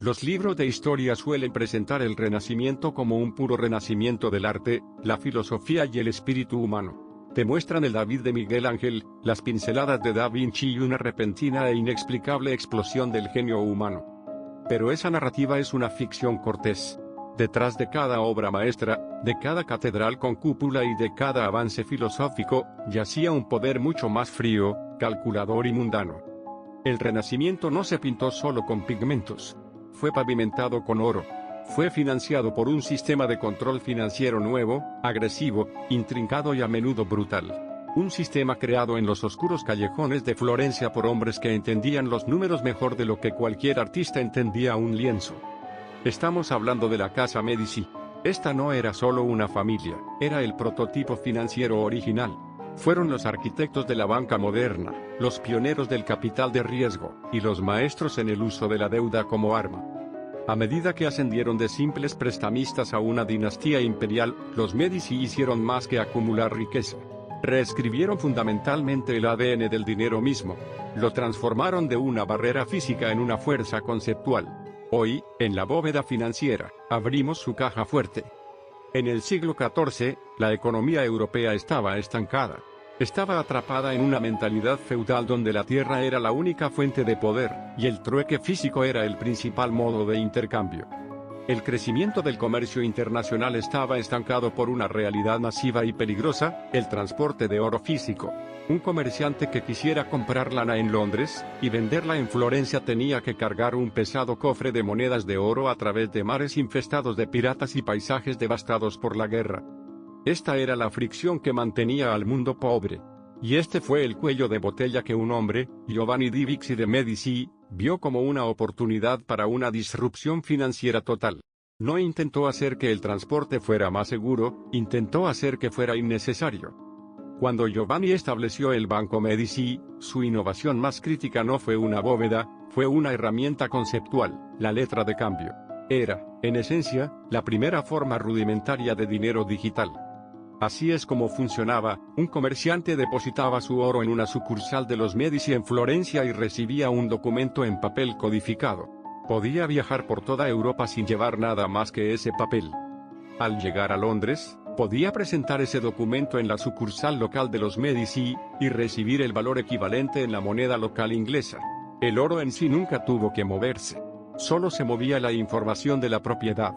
Los libros de historia suelen presentar el Renacimiento como un puro renacimiento del arte, la filosofía y el espíritu humano. Te muestran el David de Miguel Ángel, las pinceladas de Da Vinci y una repentina e inexplicable explosión del genio humano. Pero esa narrativa es una ficción cortés. Detrás de cada obra maestra, de cada catedral con cúpula y de cada avance filosófico, yacía un poder mucho más frío, calculador y mundano. El Renacimiento no se pintó solo con pigmentos. Fue pavimentado con oro. Fue financiado por un sistema de control financiero nuevo, agresivo, intrincado y a menudo brutal. Un sistema creado en los oscuros callejones de Florencia por hombres que entendían los números mejor de lo que cualquier artista entendía un lienzo. Estamos hablando de la Casa Medici. Esta no era solo una familia, era el prototipo financiero original. Fueron los arquitectos de la banca moderna, los pioneros del capital de riesgo, y los maestros en el uso de la deuda como arma. A medida que ascendieron de simples prestamistas a una dinastía imperial, los Medici hicieron más que acumular riqueza. Reescribieron fundamentalmente el ADN del dinero mismo. Lo transformaron de una barrera física en una fuerza conceptual. Hoy, en la bóveda financiera, abrimos su caja fuerte. En el siglo XIV, la economía europea estaba estancada. Estaba atrapada en una mentalidad feudal donde la tierra era la única fuente de poder, y el trueque físico era el principal modo de intercambio. El crecimiento del comercio internacional estaba estancado por una realidad masiva y peligrosa, el transporte de oro físico. Un comerciante que quisiera comprar lana en Londres, y venderla en Florencia tenía que cargar un pesado cofre de monedas de oro a través de mares infestados de piratas y paisajes devastados por la guerra. Esta era la fricción que mantenía al mundo pobre. Y este fue el cuello de botella que un hombre, Giovanni di Bixi de Medici, vio como una oportunidad para una disrupción financiera total. No intentó hacer que el transporte fuera más seguro, intentó hacer que fuera innecesario. Cuando Giovanni estableció el Banco Medici, su innovación más crítica no fue una bóveda, fue una herramienta conceptual, la letra de cambio. Era, en esencia, la primera forma rudimentaria de dinero digital. Así es como funcionaba: un comerciante depositaba su oro en una sucursal de los Medici en Florencia y recibía un documento en papel codificado. Podía viajar por toda Europa sin llevar nada más que ese papel. Al llegar a Londres, podía presentar ese documento en la sucursal local de los Medici, y recibir el valor equivalente en la moneda local inglesa. El oro en sí nunca tuvo que moverse. Solo se movía la información de la propiedad.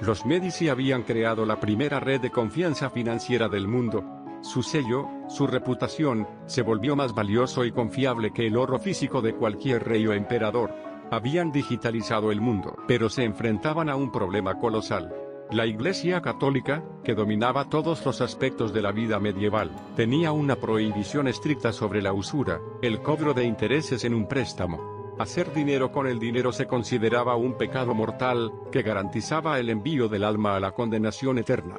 Los Medici habían creado la primera red de confianza financiera del mundo. Su sello, su reputación, se volvió más valioso y confiable que el oro físico de cualquier rey o emperador. Habían digitalizado el mundo, pero se enfrentaban a un problema colosal. La Iglesia Católica, que dominaba todos los aspectos de la vida medieval, tenía una prohibición estricta sobre la usura, el cobro de intereses en un préstamo. Hacer dinero con el dinero se consideraba un pecado mortal, que garantizaba el envío del alma a la condenación eterna.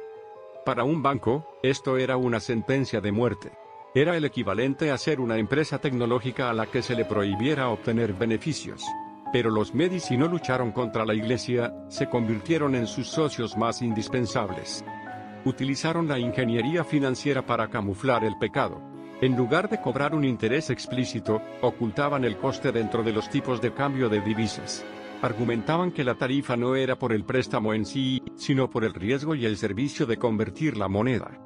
Para un banco, esto era una sentencia de muerte. Era el equivalente a ser una empresa tecnológica a la que se le prohibiera obtener beneficios. Pero los Medici no lucharon contra la Iglesia, se convirtieron en sus socios más indispensables. Utilizaron la ingeniería financiera para camuflar el pecado. En lugar de cobrar un interés explícito, ocultaban el coste dentro de los tipos de cambio de divisas. Argumentaban que la tarifa no era por el préstamo en sí, sino por el riesgo y el servicio de convertir la moneda.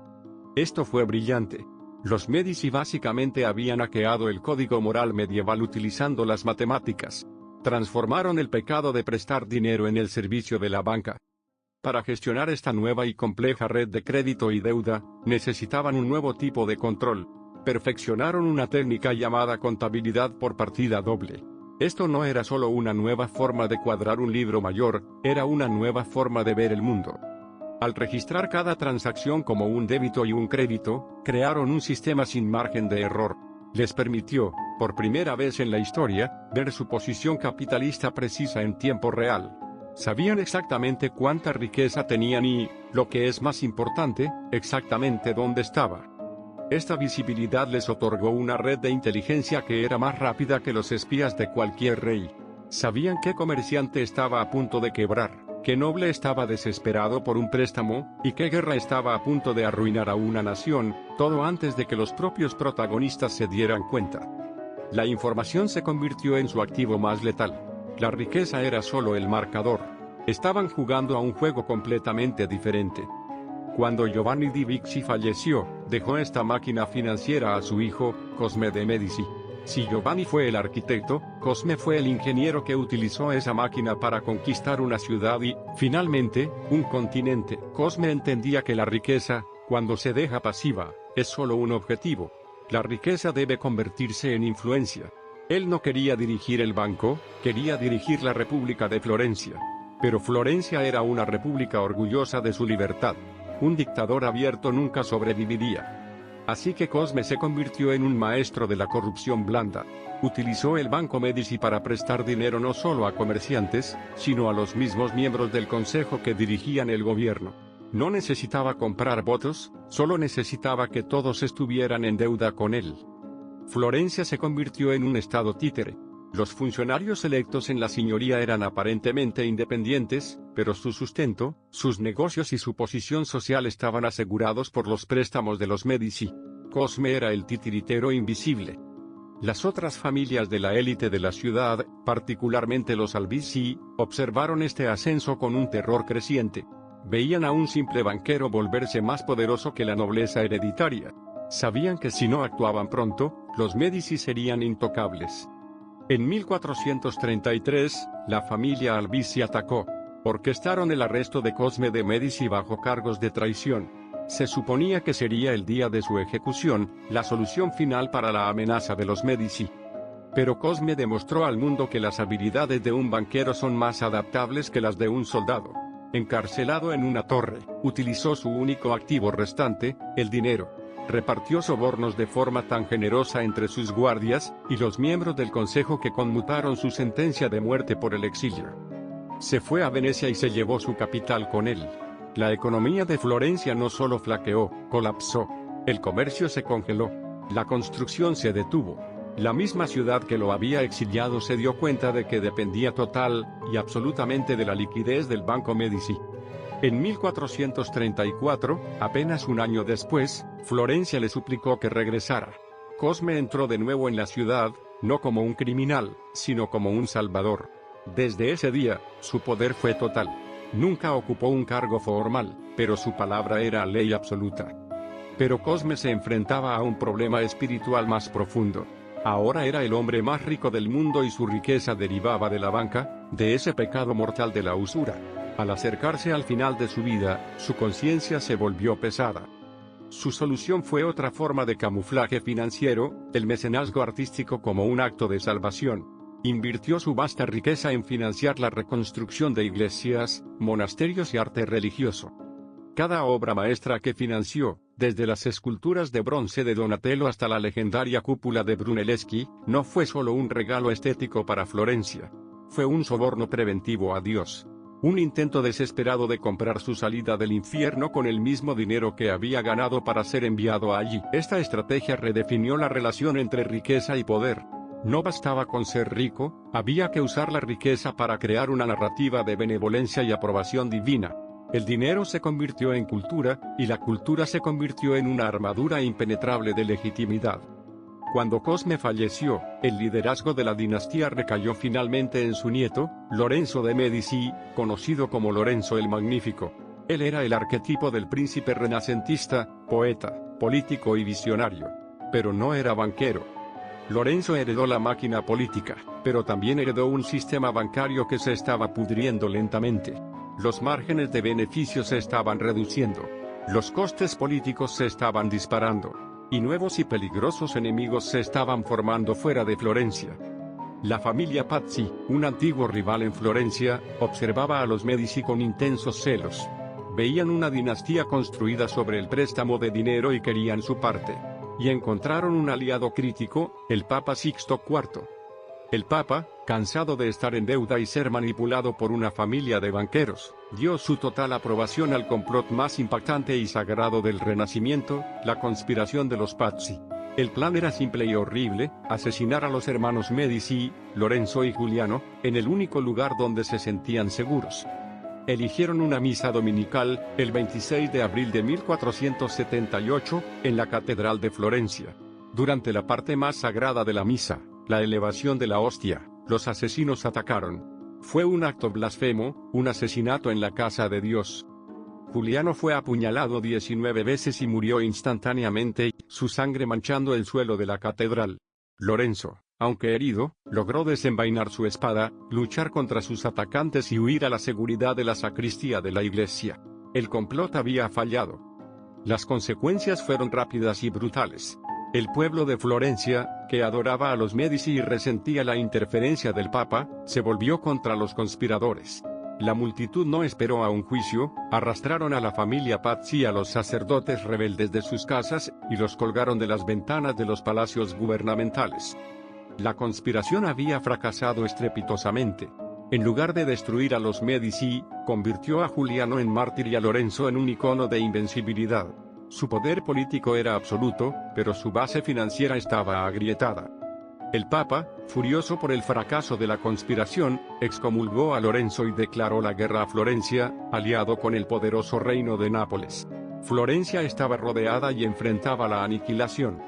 Esto fue brillante. Los Medici básicamente habían hackeado el código moral medieval utilizando las matemáticas. Transformaron el pecado de prestar dinero en el servicio de la banca. Para gestionar esta nueva y compleja red de crédito y deuda, necesitaban un nuevo tipo de control. Perfeccionaron una técnica llamada contabilidad por partida doble. Esto no era solo una nueva forma de cuadrar un libro mayor, era una nueva forma de ver el mundo. Al registrar cada transacción como un débito y un crédito, crearon un sistema sin margen de error. Les permitió, por primera vez en la historia, ver su posición capitalista precisa en tiempo real. Sabían exactamente cuánta riqueza tenían y, lo que es más importante, exactamente dónde estaba. Esta visibilidad les otorgó una red de inteligencia que era más rápida que los espías de cualquier rey. Sabían qué comerciante estaba a punto de quebrar, qué noble estaba desesperado por un préstamo, y qué guerra estaba a punto de arruinar a una nación, todo antes de que los propios protagonistas se dieran cuenta. La información se convirtió en su activo más letal. La riqueza era solo el marcador. Estaban jugando a un juego completamente diferente. Cuando Giovanni di Bicci falleció, dejó esta máquina financiera a su hijo, Cosme de Medici. Si Giovanni fue el arquitecto, Cosme fue el ingeniero que utilizó esa máquina para conquistar una ciudad y, finalmente, un continente. Cosme entendía que la riqueza, cuando se deja pasiva, es solo un objetivo. La riqueza debe convertirse en influencia. Él no quería dirigir el banco, quería dirigir la República de Florencia. Pero Florencia era una república orgullosa de su libertad. Un dictador abierto nunca sobreviviría. Así que Cosme se convirtió en un maestro de la corrupción blanda. Utilizó el Banco Medici para prestar dinero no solo a comerciantes, sino a los mismos miembros del consejo que dirigían el gobierno. No necesitaba comprar votos, solo necesitaba que todos estuvieran en deuda con él. Florencia se convirtió en un estado títere. Los funcionarios electos en la señoría eran aparentemente independientes, pero su sustento, sus negocios y su posición social estaban asegurados por los préstamos de los Medici. Cosme era el titiritero invisible. Las otras familias de la élite de la ciudad, particularmente los Albizzi, observaron este ascenso con un terror creciente. Veían a un simple banquero volverse más poderoso que la nobleza hereditaria. Sabían que si no actuaban pronto, los Medici serían intocables. En 1433, la familia Albizzi atacó. Orquestaron el arresto de Cosme de Medici bajo cargos de traición. Se suponía que sería el día de su ejecución, la solución final para la amenaza de los Medici. Pero Cosme demostró al mundo que las habilidades de un banquero son más adaptables que las de un soldado. Encarcelado en una torre, utilizó su único activo restante, el dinero. Repartió sobornos de forma tan generosa entre sus guardias y los miembros del consejo que conmutaron su sentencia de muerte por el exilio. Se fue a Venecia y se llevó su capital con él. La economía de Florencia no solo flaqueó, colapsó. El comercio se congeló. La construcción se detuvo. La misma ciudad que lo había exiliado se dio cuenta de que dependía total y absolutamente de la liquidez del Banco Medici. En 1434, apenas un año después, Florencia le suplicó que regresara. Cosme entró de nuevo en la ciudad, no como un criminal, sino como un salvador. Desde ese día, su poder fue total. Nunca ocupó un cargo formal, pero su palabra era ley absoluta. Pero Cosme se enfrentaba a un problema espiritual más profundo. Ahora era el hombre más rico del mundo y su riqueza derivaba de la banca, de ese pecado mortal de la usura. Al acercarse al final de su vida, su conciencia se volvió pesada. Su solución fue otra forma de camuflaje financiero, el mecenazgo artístico como un acto de salvación. Invirtió su vasta riqueza en financiar la reconstrucción de iglesias, monasterios y arte religioso. Cada obra maestra que financió, desde las esculturas de bronce de Donatello hasta la legendaria cúpula de Brunelleschi, no fue solo un regalo estético para Florencia. Fue un soborno preventivo a Dios. Un intento desesperado de comprar su salida del infierno con el mismo dinero que había ganado para ser enviado allí. Esta estrategia redefinió la relación entre riqueza y poder. No bastaba con ser rico, había que usar la riqueza para crear una narrativa de benevolencia y aprobación divina. El dinero se convirtió en cultura, y la cultura se convirtió en una armadura impenetrable de legitimidad. Cuando Cosme falleció, el liderazgo de la dinastía recayó finalmente en su nieto, Lorenzo de Medici, conocido como Lorenzo el Magnífico. Él era el arquetipo del príncipe renacentista, poeta, político y visionario. Pero no era banquero. Lorenzo heredó la máquina política, pero también heredó un sistema bancario que se estaba pudriendo lentamente. Los márgenes de beneficio se estaban reduciendo. Los costes políticos se estaban disparando. Y nuevos y peligrosos enemigos se estaban formando fuera de Florencia. La familia Pazzi, un antiguo rival en Florencia, observaba a los Medici con intensos celos. Veían una dinastía construida sobre el préstamo de dinero y querían su parte. Y encontraron un aliado crítico, el Papa Sixto IV. El Papa, cansado de estar en deuda y ser manipulado por una familia de banqueros, dio su total aprobación al complot más impactante y sagrado del Renacimiento, la conspiración de los Pazzi. El plan era simple y horrible: asesinar a los hermanos Medici, Lorenzo y Giuliano, en el único lugar donde se sentían seguros. Eligieron una misa dominical, el 26 de abril de 1478, en la Catedral de Florencia. Durante la parte más sagrada de la misa, la elevación de la hostia, Los asesinos atacaron. Fue un acto blasfemo, un asesinato en la casa de Dios. Juliano fue apuñalado 19 veces y murió instantáneamente, su sangre manchando el suelo de la catedral. Lorenzo, aunque herido, logró desenvainar su espada, luchar contra sus atacantes y huir a la seguridad de la sacristía de la iglesia. El complot había fallado. Las consecuencias fueron rápidas y brutales. El pueblo de Florencia, que adoraba a los Medici y resentía la interferencia del Papa, se volvió contra los conspiradores. La multitud no esperó a un juicio, arrastraron a la familia Pazzi y a los sacerdotes rebeldes de sus casas, y los colgaron de las ventanas de los palacios gubernamentales. La conspiración había fracasado estrepitosamente. En lugar de destruir a los Medici, convirtió a Juliano en mártir y a Lorenzo en un icono de invencibilidad. Su poder político era absoluto, pero su base financiera estaba agrietada. El Papa, furioso por el fracaso de la conspiración, excomulgó a Lorenzo y declaró la guerra a Florencia, aliado con el poderoso reino de Nápoles. Florencia estaba rodeada y enfrentaba la aniquilación.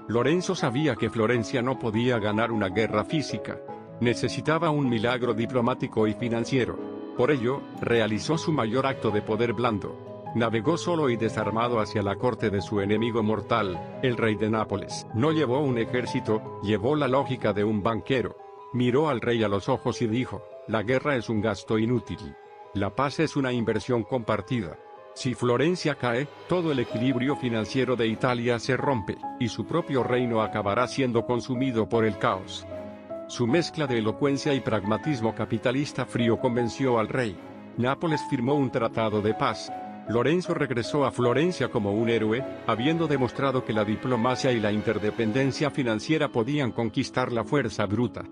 Lorenzo sabía que Florencia no podía ganar una guerra física. Necesitaba un milagro diplomático y financiero. Por ello, realizó su mayor acto de poder blando. Navegó solo y desarmado hacia la corte de su enemigo mortal, el rey de Nápoles. No llevó un ejército, llevó la lógica de un banquero. Miró al rey a los ojos y dijo: la guerra es un gasto inútil. La paz es una inversión compartida. Si Florencia cae, todo el equilibrio financiero de Italia se rompe, y su propio reino acabará siendo consumido por el caos. Su mezcla de elocuencia y pragmatismo capitalista frío convenció al rey. Nápoles firmó un tratado de paz. Lorenzo regresó a Florencia como un héroe, habiendo demostrado que la diplomacia y la interdependencia financiera podían conquistar la fuerza bruta.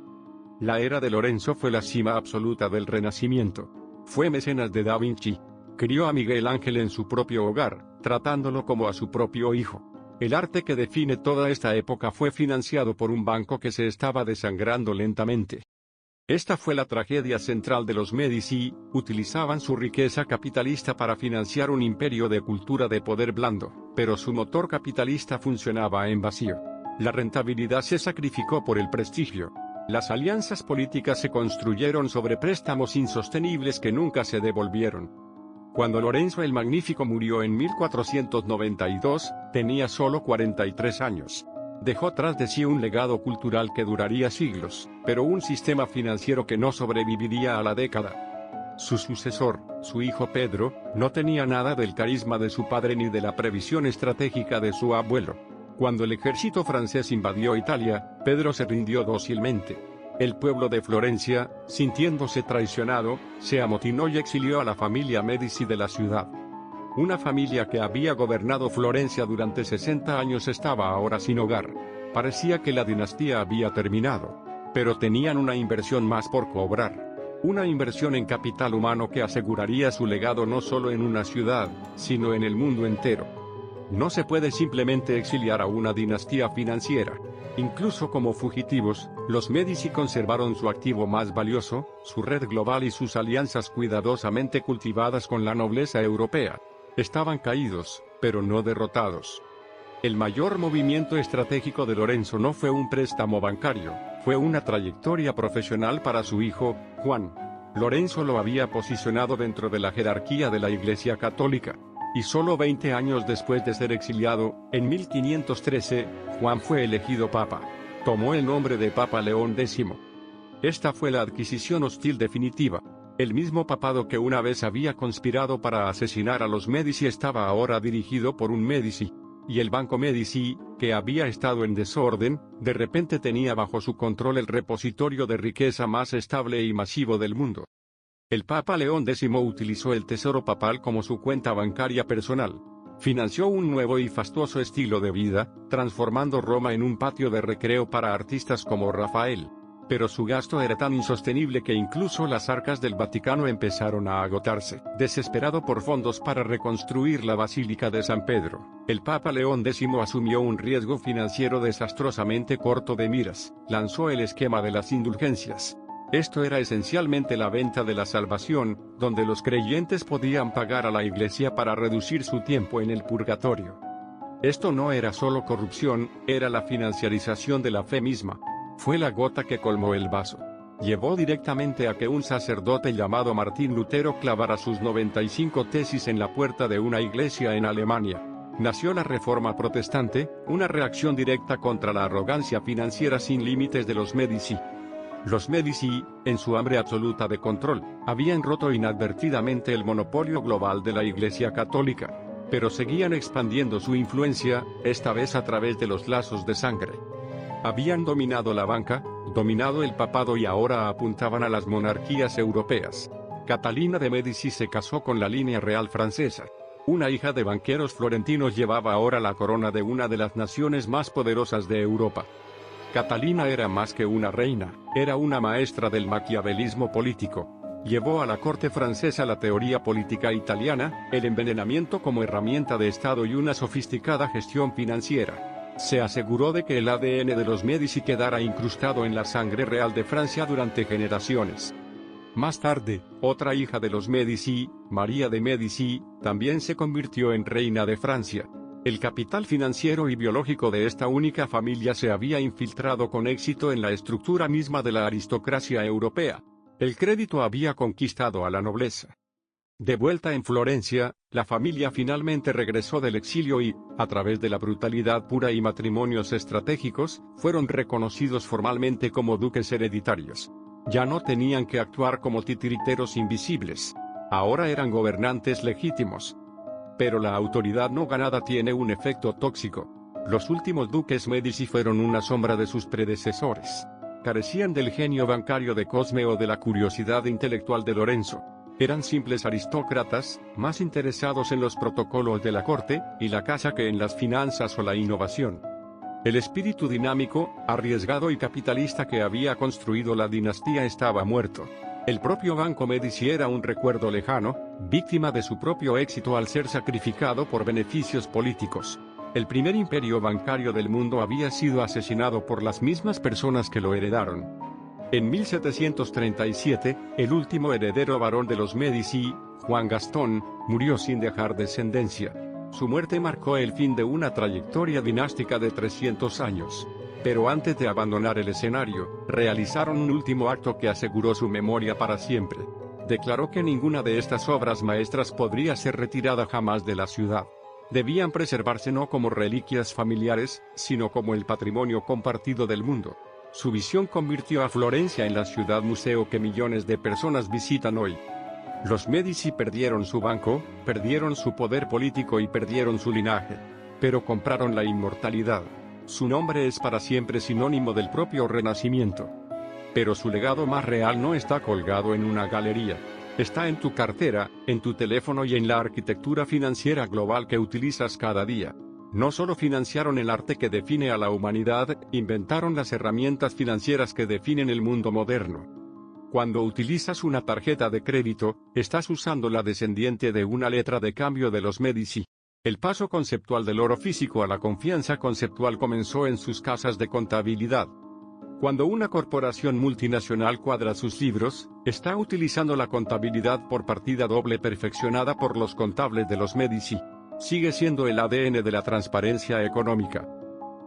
La era de Lorenzo fue la cima absoluta del Renacimiento. Fue mecenas de Da Vinci. Crió a Miguel Ángel en su propio hogar, tratándolo como a su propio hijo. El arte que define toda esta época fue financiado por un banco que se estaba desangrando lentamente. Esta fue la tragedia central de los Medici, utilizaban su riqueza capitalista para financiar un imperio de cultura de poder blando, pero su motor capitalista funcionaba en vacío. La rentabilidad se sacrificó por el prestigio. Las alianzas políticas se construyeron sobre préstamos insostenibles que nunca se devolvieron. Cuando Lorenzo el Magnífico murió en 1492, tenía solo 43 años. Dejó tras de sí un legado cultural que duraría siglos, pero un sistema financiero que no sobreviviría a la década. Su sucesor, su hijo Pedro, no tenía nada del carisma de su padre ni de la previsión estratégica de su abuelo. Cuando el ejército francés invadió Italia, Pedro se rindió dócilmente. El pueblo de Florencia, sintiéndose traicionado, se amotinó y exilió a la familia Medici de la ciudad. Una familia que había gobernado Florencia durante 60 años estaba ahora sin hogar. Parecía que la dinastía había terminado. Pero tenían una inversión más por cobrar. Una inversión en capital humano que aseguraría su legado no solo en una ciudad, sino en el mundo entero. No se puede simplemente exiliar a una dinastía financiera. Incluso como fugitivos, los Medici conservaron su activo más valioso, su red global y sus alianzas cuidadosamente cultivadas con la nobleza europea. Estaban caídos, pero no derrotados. El mayor movimiento estratégico de Lorenzo no fue un préstamo bancario, fue una trayectoria profesional para su hijo, Juan. Lorenzo lo había posicionado dentro de la jerarquía de la Iglesia Católica. Y solo 20 años después de ser exiliado, en 1513, Juan fue elegido papa. Tomó el nombre de Papa León X. Esta fue la adquisición hostil definitiva. El mismo papado que una vez había conspirado para asesinar a los Medici estaba ahora dirigido por un Medici. Y el Banco Medici, que había estado en desorden, de repente tenía bajo su control el repositorio de riqueza más estable y masivo del mundo. El Papa León X utilizó el tesoro papal como su cuenta bancaria personal. Financió un nuevo y fastuoso estilo de vida, transformando Roma en un patio de recreo para artistas como Rafael. Pero su gasto era tan insostenible que incluso las arcas del Vaticano empezaron a agotarse. Desesperado por fondos para reconstruir la Basílica de San Pedro, el Papa León X asumió un riesgo financiero desastrosamente corto de miras. Lanzó el esquema de las indulgencias. Esto era esencialmente la venta de la salvación, donde los creyentes podían pagar a la Iglesia para reducir su tiempo en el purgatorio. Esto no era solo corrupción, era la financiarización de la fe misma. Fue la gota que colmó el vaso. llevó directamente a que un sacerdote llamado Martín Lutero clavara sus 95 tesis en la puerta de una iglesia en Alemania. Nació la Reforma Protestante, una reacción directa contra la arrogancia financiera sin límites de los Medici. Los Medici, en su hambre absoluta de control, habían roto inadvertidamente el monopolio global de la Iglesia Católica, pero seguían expandiendo su influencia, esta vez a través de los lazos de sangre. Habían dominado la banca, dominado el papado y ahora apuntaban a las monarquías europeas. Catalina de Medici se casó con la línea real francesa. Una hija de banqueros florentinos llevaba ahora la corona de una de las naciones más poderosas de Europa. Catalina era más que una reina, era una maestra del maquiavelismo político. Llevó a la corte francesa la teoría política italiana, el envenenamiento como herramienta de Estado y una sofisticada gestión financiera. Se aseguró de que el ADN de los Medici quedara incrustado en la sangre real de Francia durante generaciones. Más tarde, otra hija de los Medici, María de Medici, también se convirtió en reina de Francia. El capital financiero y biológico de esta única familia se había infiltrado con éxito en la estructura misma de la aristocracia europea. El crédito había conquistado a la nobleza. De vuelta en Florencia, la familia finalmente regresó del exilio y, a través de la brutalidad pura y matrimonios estratégicos, fueron reconocidos formalmente como duques hereditarios. Ya no tenían que actuar como titiriteros invisibles. Ahora eran gobernantes legítimos. Pero la autoridad no ganada tiene un efecto tóxico. Los últimos duques Medici fueron una sombra de sus predecesores. Carecían del genio bancario de Cosme o de la curiosidad intelectual de Lorenzo. Eran simples aristócratas, más interesados en los protocolos de la corte y la casa que en las finanzas o la innovación. El espíritu dinámico, arriesgado y capitalista que había construido la dinastía estaba muerto. El propio Banco Medici era un recuerdo lejano, víctima de su propio éxito al ser sacrificado por beneficios políticos. El primer imperio bancario del mundo había sido asesinado por las mismas personas que lo heredaron. En 1737, el último heredero varón de los Medici, Juan Gastón, murió sin dejar descendencia. Su muerte marcó el fin de una trayectoria dinástica de 300 años. Pero antes de abandonar el escenario, realizaron un último acto que aseguró su memoria para siempre. Declaró que ninguna de estas obras maestras podría ser retirada jamás de la ciudad. Debían preservarse no como reliquias familiares, sino como el patrimonio compartido del mundo. Su visión convirtió a Florencia en la ciudad museo que millones de personas visitan hoy. Los Medici perdieron su banco, perdieron su poder político y perdieron su linaje. Pero compraron la inmortalidad. Su nombre es para siempre sinónimo del propio Renacimiento. Pero su legado más real no está colgado en una galería. Está en tu cartera, en tu teléfono y en la arquitectura financiera global que utilizas cada día. No solo financiaron el arte que define a la humanidad, inventaron las herramientas financieras que definen el mundo moderno. Cuando utilizas una tarjeta de crédito, estás usando la descendiente de una letra de cambio de los Medici. El paso conceptual del oro físico a la confianza conceptual comenzó en sus casas de contabilidad. Cuando una corporación multinacional cuadra sus libros, está utilizando la contabilidad por partida doble perfeccionada por los contables de los Medici. Sigue siendo el ADN de la transparencia económica.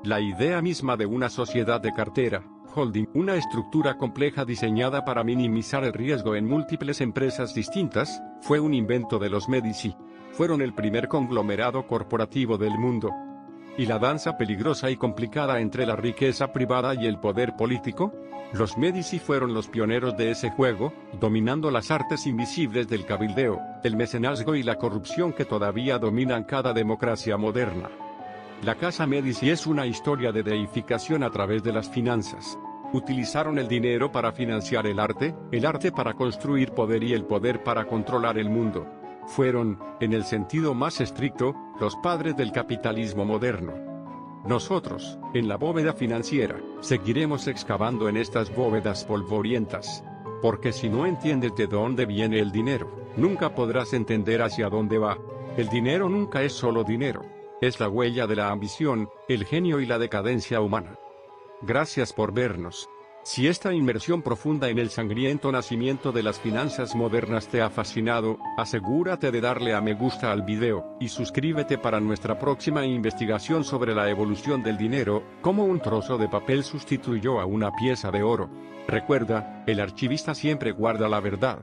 La idea misma de una sociedad de cartera, holding, una estructura compleja diseñada para minimizar el riesgo en múltiples empresas distintas, fue un invento de los Medici. Fueron el primer conglomerado corporativo del mundo. ¿Y la danza peligrosa y complicada entre la riqueza privada y el poder político? Los Medici fueron los pioneros de ese juego, dominando las artes invisibles del cabildeo, el mecenazgo y la corrupción que todavía dominan cada democracia moderna. La Casa Medici es una historia de deificación a través de las finanzas. Utilizaron el dinero para financiar el arte para construir poder y el poder para controlar el mundo. Fueron, en el sentido más estricto, los padres del capitalismo moderno. Nosotros, en la bóveda financiera, seguiremos excavando en estas bóvedas polvorientas. Porque si no entiendes de dónde viene el dinero, nunca podrás entender hacia dónde va. El dinero nunca es solo dinero. Es la huella de la ambición, el genio y la decadencia humana. Gracias por vernos. Si esta inmersión profunda en el sangriento nacimiento de las finanzas modernas te ha fascinado, asegúrate de darle a me gusta al video, y suscríbete para nuestra próxima investigación sobre la evolución del dinero, cómo un trozo de papel sustituyó a una pieza de oro. Recuerda, el archivista siempre guarda la verdad.